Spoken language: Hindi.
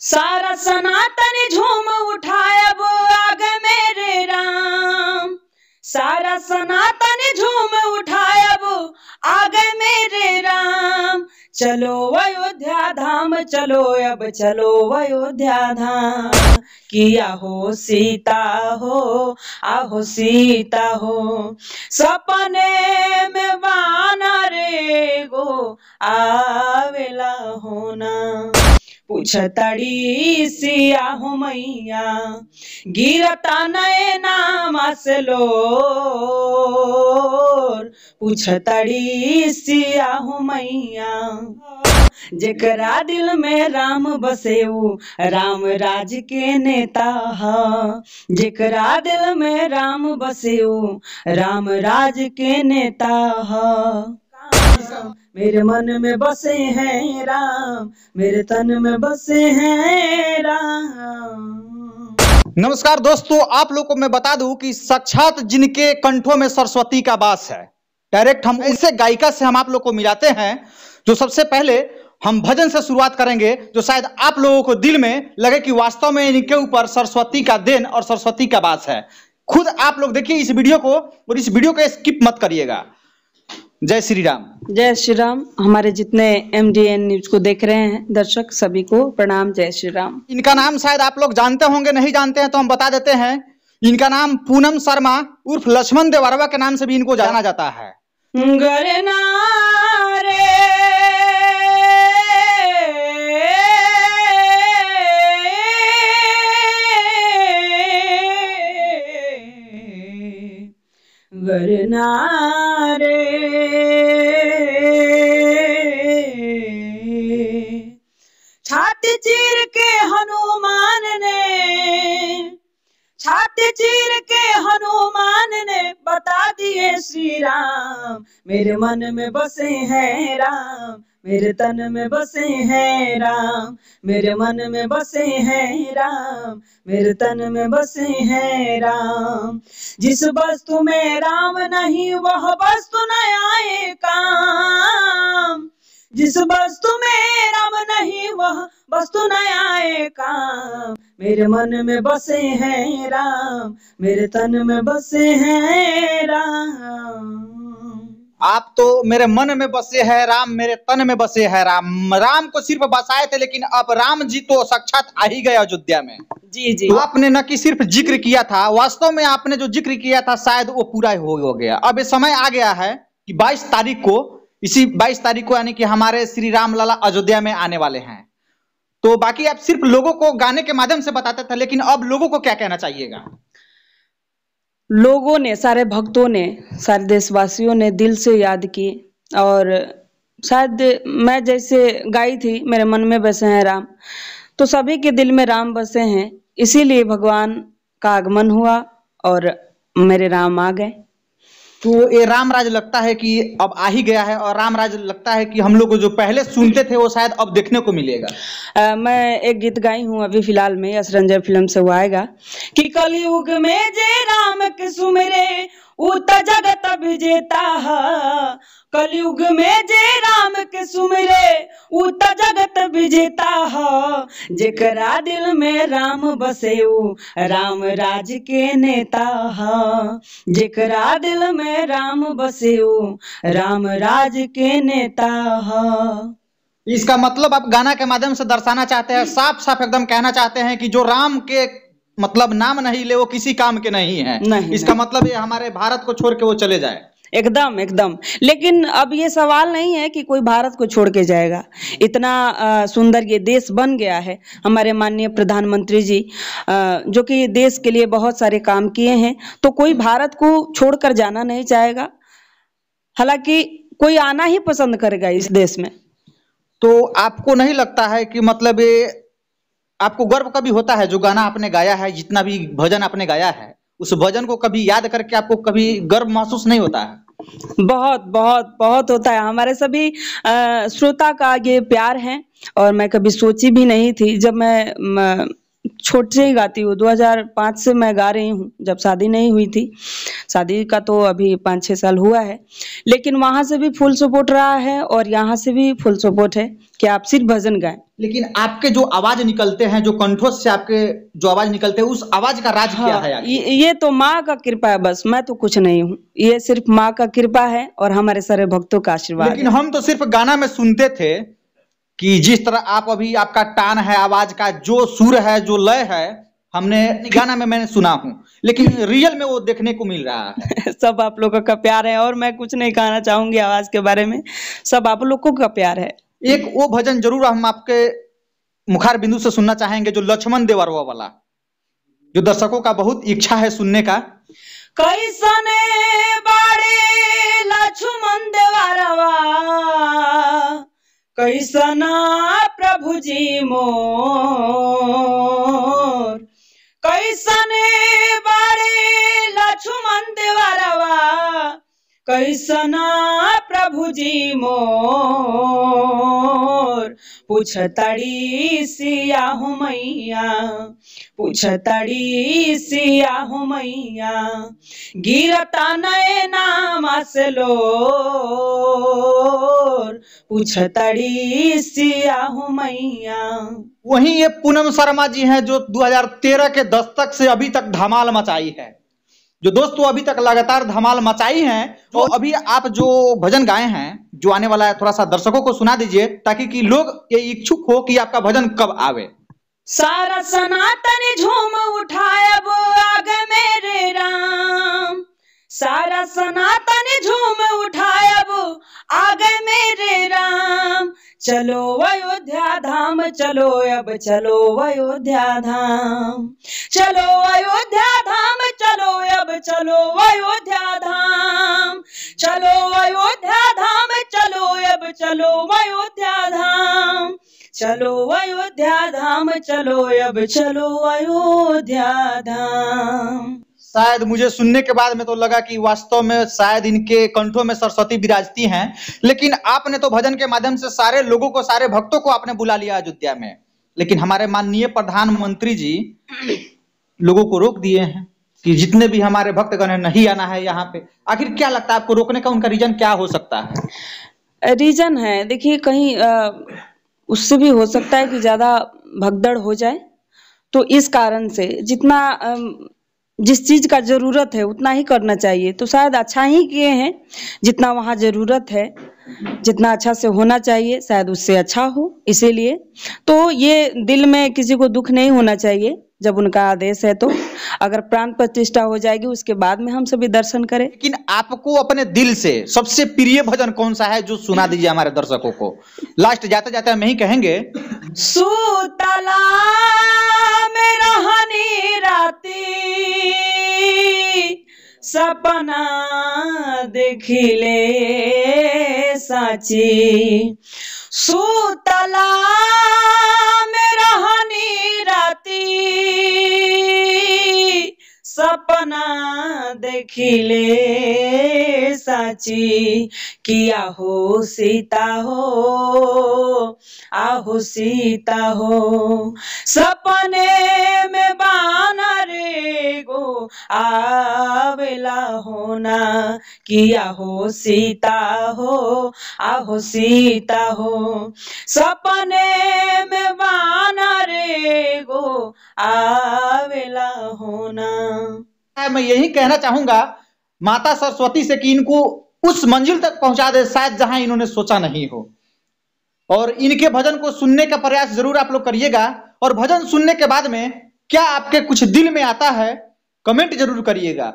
सारा सनातन झूम उठाए अब आगे मेरे राम। सारा सनातन झूम उठाए अब आगे मेरे राम। चलो अयोध्या धाम चलो अब चलो अयोध्या धाम। किया हो सीता हो आहो सीता हो। सपने में वानर गो आवेला होना। पूछतड़ी सिया हो मैया गिरता नैना मसलोर। पूछतड़ी सिया हो मैया जेकरा दिल में राम बसेऊ राम राज के नेता हा। जेकरा दिल में राम बसेऊ राम राज के नेता हा। मेरे मन में बसे हैं राम मेरे तन में बसे हैं राम। नमस्कार दोस्तों, आप लोगों को मैं बता दूं कि साक्षात जिनके कंठों में सरस्वती का वास है, डायरेक्ट हम ऐसे गायिका से हम आप लोग को मिलाते हैं जो सबसे पहले हम भजन से शुरुआत करेंगे, जो शायद आप लोगों को दिल में लगे कि वास्तव में इनके ऊपर सरस्वती का देन और सरस्वती का वास है। खुद आप लोग देखिए इस वीडियो को और इस वीडियो को स्किप मत करिएगा। जय श्री राम। जय श्री राम। हमारे जितने MDN न्यूज को देख रहे हैं दर्शक सभी को प्रणाम। जय श्री राम। इनका नाम शायद आप लोग जानते होंगे, नहीं जानते हैं तो हम बता देते हैं। इनका नाम पूनम शर्मा उर्फ लक्ष्मण देवरवा के नाम से भी इनको जाना जाता है। गरनारे छाती चीर के हनुमान ने छाती चीर के हनुमान ने बता दिए श्री राम। मेरे मन में बसे हैं राम मेरे तन में बसे हैं राम। मेरे मन में बसे हैं राम मेरे तन में बसे हैं राम। जिस वस्तु में राम नहीं वह वस्तु न आए काम। जिस वस्तु में राम नहीं वह वस्तु न आए काम। मेरे मन में बसे हैं राम मेरे तन में बसे हैं राम। आप तो मेरे मन में बसे हैं राम मेरे तन में बसे हैं राम। राम को सिर्फ बसाए थे, लेकिन अब राम जी तो साक्षात आ ही गए अयोध्या में। जी जी। आपने न कि सिर्फ जिक्र किया था, वास्तव में आपने जो जिक्र किया था शायद वो पूरा हो गया। अब ये समय आ गया है कि 22 तारीख को, इसी 22 तारीख को यानी कि हमारे श्री राम लला अयोध्या में आने वाले हैं। तो बाकी आप सिर्फ लोगों को गाने के माध्यम से बताते थे, लेकिन अब लोगों को क्या कहना चाहिएगा? लोगों ने, सारे भक्तों ने, सारे देशवासियों ने दिल से याद की। और शायद मैं जैसे गाई थी मेरे मन में बसे हैं राम, तो सभी के दिल में राम बसे हैं। इसीलिए भगवान का आगमन हुआ और मेरे राम आ गए। तो ये राम राज लगता है कि अब आ ही गया है, और राम राज लगता है कि हम लोग जो पहले सुनते थे वो शायद अब देखने को मिलेगा। मैं एक गीत गाई हूँ अभी फिलहाल में, यश रंजन फिल्म से वो आएगा कि कलयुग में जे राम के सुमिरे उत जगत विजेता है। कलयुग में जे राम के सुमिरे उत जगत विजेता है। जेकरा दिल में राम बसेऊ राम राज के नेता है। जेकरा दिल में राम बसेऊ राम राज के नेता है। इसका मतलब आप गाना के माध्यम से दर्शाना चाहते हैं, साफ साफ एकदम कहना चाहते हैं कि जो राम के मतलब नाम नहीं ले वो किसी काम के नहीं है। इसका मतलब ये हमारे भारत को छोड़ के वो चले जाए। एकदम एकदम। लेकिन अब ये सवाल नहीं है कि कोई भारत को छोड़ के जाएगा। इतना सुंदर ये देश बन गया है। हमारे माननीय प्रधानमंत्री जी जो कि देश के लिए बहुत सारे काम किए हैं, तो कोई भारत को छोड़कर जाना नहीं चाहेगा। हालांकि कोई आना ही पसंद करेगा इस देश में। तो आपको नहीं लगता है कि मतलब ये आपको गर्व कभी होता है जो गाना आपने गाया है, जितना भी भजन आपने गाया है, उस भजन को कभी याद करके आपको कभी गर्व महसूस नहीं होता है? बहुत बहुत बहुत होता है। हमारे सभी श्रोता का ये प्यार है, और मैं कभी सोची भी नहीं थी। जब मैं छोटे से ही गाती हूँ। 2005 से मैं गा रही हूँ, जब शादी नहीं हुई थी। शादी का तो अभी 5-6 साल हुआ है, लेकिन वहां से भी फुल सपोर्ट रहा है और यहाँ से भी फुल सपोर्ट है कि आप सिर्फ भजन गाएं। लेकिन आपके जो आवाज निकलते हैं, जो कंठों से आपके जो आवाज निकलते हैं, उस आवाज का राज क्या है? ये तो माँ का कृपा है, बस मैं तो कुछ नहीं हूँ। ये सिर्फ माँ का कृपा है और हमारे सारे भक्तों का आशीर्वाद। लेकिन हम तो सिर्फ गाना में सुनते थे कि जिस तरह आप अभी आपका टान है, आवाज का जो सुर है, जो लय है, हमने गाना में मैंने सुना हूँ, लेकिन रियल में वो देखने को मिल रहा है। सब आप लोगों का प्यार है और मैं कुछ नहीं कहना चाहूंगी आवाज के बारे में, सब आप लोगों का प्यार है। एक वो भजन जरूर हम आपके मुखार बिंदु से सुनना चाहेंगे, जो लक्ष्मण देवरवा वाला, जो दर्शकों का बहुत इच्छा है सुनने का। कैसने बाड़े लक्ष्मण देवरवा, कैसना प्रभु जी मोर, कैसने बाड़े लक्ष्मण देवरवा, कैसना प्रभु जी मोर। पूछतड़ी सिया हो मैया, पूछतड़ी सिया हो मैया, गिरता नैना मसलोर, पूछतड़ी सिया हो मैया। वहीं ये पूनम शर्मा जी हैं, जो 2013 के दशक से अभी तक धमाल मचाई है, जो दोस्तों अभी तक लगातार धमाल मचाई हैं। तो अभी आप जो भजन गाए हैं, जो आने वाला है, थोड़ा सा दर्शकों को सुना दीजिए, ताकि कि लोग ये इच्छुक हो कि आपका भजन कब आवे। सारा सनातन झूम उठाए अब आगे मेरे राम, सारा सनातन झूम उठाए अब आगे मेरे राम। चलो अयोध्या धाम, चलो अब चलो अयोध्या धाम, चलो अयोध्या धाम, चलो अब चलो अयोध्या धाम, चलो अयोध्या धाम, चलो अब चलो अयोध्या धाम, चलो अयोध्या धाम, चलो अब चलो अयोध्या धाम। शायद मुझे सुनने के बाद में तो लगा कि वास्तव में शायद इनके कंठों में सरस्वती विराजती हैं। लेकिन आपने तो भजन के माध्यम से सारे लोगों को, सारे भक्तों को आपने बुला लिया अयोध्या में, लेकिन हमारे माननीय प्रधानमंत्री जी लोगों को रोक दिए हैं कि जितने भी हमारे भक्तगण हैं नहीं आना है यहाँ पे। आखिर क्या लगता है आपको, रोकने का उनका रीजन क्या हो सकता है? रीजन है, देखिए कहीं उससे भी हो सकता है कि ज्यादा भगदड़ हो जाए, तो इस कारण से जितना जिस चीज का जरूरत है उतना ही करना चाहिए। तो शायद अच्छा ही किए हैं, जितना वहाँ जरूरत है, जितना अच्छा से होना चाहिए शायद उससे अच्छा हो, इसीलिए। तो ये दिल में किसी को दुख नहीं होना चाहिए जब उनका आदेश है। तो अगर प्राण प्रतिष्ठा हो जाएगी उसके बाद में हम सभी दर्शन करें। लेकिन आपको अपने दिल से सबसे प्रिय भजन कौन सा है, जो सुना दीजिए हमारे दर्शकों को। लास्ट जाते जाते हम यही कहेंगे, सुतला में रहनी राती, सपना देखिले साची, सुतला में रहनी राती, सपना देखिले साची, किया हो सीता हो, आहो सीता हो, सपने में बानर गो आवेला होना, किया हो सीता हो, आहो सीता हो, सपने में बानर गो आवेला होना। मैं यही कहना चाहूंगा माता सरस्वती से कि इनको उस मंजिल तक पहुंचा दे शायद जहां इन्होंने सोचा नहीं हो। और इनके भजन को सुनने का प्रयास जरूर आप लोग करिएगा। और भजन सुनने के बाद में क्या आपके कुछ दिल में आता है, कमेंट जरूर करिएगा।